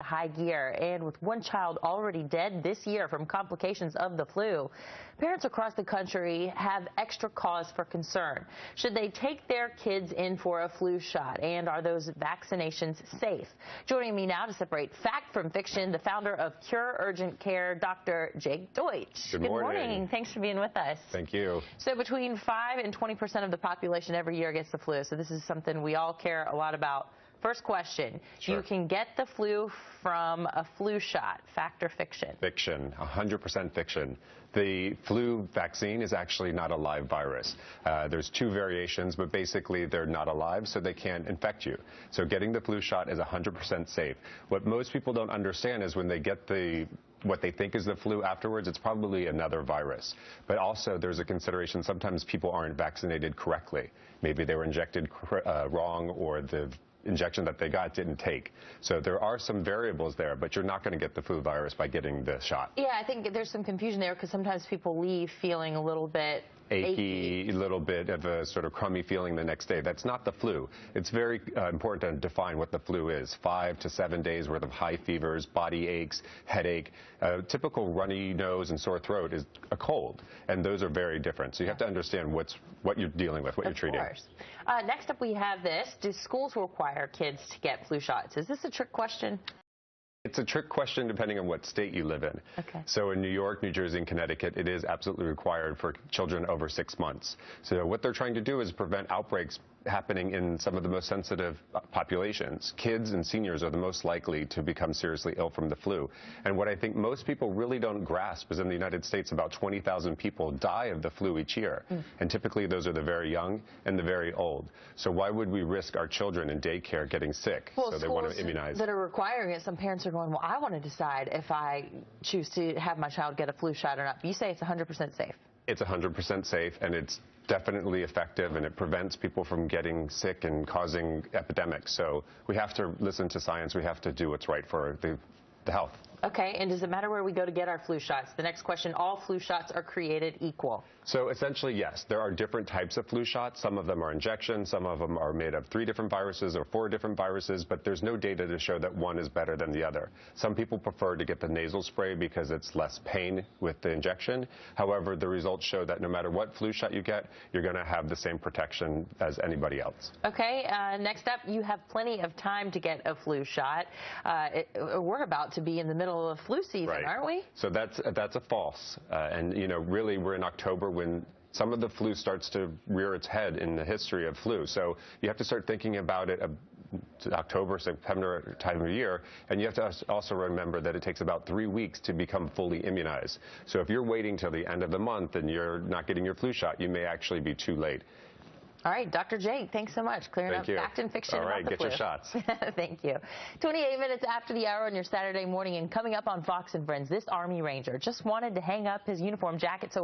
High gear, and with one child already dead this year from complications of the flu, parents across the country have extra cause for concern. Should they take their kids in for a flu shot, and are those vaccinations safe? Joining me now to separate fact from fiction, the founder of Cure Urgent Care, Dr. Jake Deutsch. Good morning. Thanks for being with us. Thank you. So between 5 and 20% of the population every year gets the flu, so this is something we all care a lot about. First question, Sure. You can get the flu from a flu shot, fact or fiction? Fiction, 100% fiction. The flu vaccine is actually not a live virus. There's two variations, but basically they're not alive, so they can't infect you. So getting the flu shot is 100% safe. What most people don't understand is when they get what they think is the flu afterwards, it's probably another virus. But also there's a consideration, sometimes people aren't vaccinated correctly. Maybe they were injected wrong, or the injection that they got didn't take. So there are some variables there, but you're not going to get the flu virus by getting the shot. Yeah, I think there's some confusion there because sometimes people leave feeling a little bit achy, a little bit of a sort of crummy feeling the next day. That's not the flu. It's very important to define what the flu is. 5 to 7 days worth of high fevers, body aches, headache. Typical runny nose and sore throat is a cold, and those are very different. So you have to understand what you're dealing with, what you're treating. Of course. Next up we have this. Do schools require kids to get flu shots? Is this a trick question? It's a trick question depending on what state you live in. Okay. So in New York, New Jersey, and Connecticut, it is absolutely required for children over 6 months. So what they're trying to do is prevent outbreaks happening in some of the most sensitive populations. Kids and seniors are the most likely to become seriously ill from the flu. And what I think most people really don't grasp is in the United States, about 20,000 people die of the flu each year. And typically those are the very young and the very old. So why would we risk our children in daycare getting sick? Well, so they want to immunize. That are requiring it, some parents are going, well, I want to decide if I choose to have my child get a flu shot or not. You say it's 100% safe. It's 100% safe, and it's definitely effective, and it prevents people from getting sick and causing epidemics. So we have to listen to science. We have to do what's right for the health. Okay, and does it matter where we go to get our flu shots? The next question, all flu shots are created equal. So essentially, yes, there are different types of flu shots. Some of them are injections, some of them are made of 3 different viruses or 4 different viruses, but there's no data to show that one is better than the other. Some people prefer to get the nasal spray because it's less pain with the injection. However, the results show that no matter what flu shot you get, you're going to have the same protection as anybody else. Okay, next up, you have plenty of time to get a flu shot. We're about to be in the middle of flu season, right, aren't we? So that's a false. And, you know, really we're in October when some of the flu starts to rear its head in the history of flu. So you have to start thinking about it October, September time of year, and you have to also remember that it takes about 3 weeks to become fully immunized. So if you're waiting till the end of the month and you're not getting your flu shot, you may actually be too late. All right, Dr. Jake, thanks so much. Clearing up fact and fiction about the flu. All right, get your shots. Thank you. 28 minutes after the hour on your Saturday morning, and coming up on Fox and Friends, this Army Ranger just wanted to hang up his uniform jacket so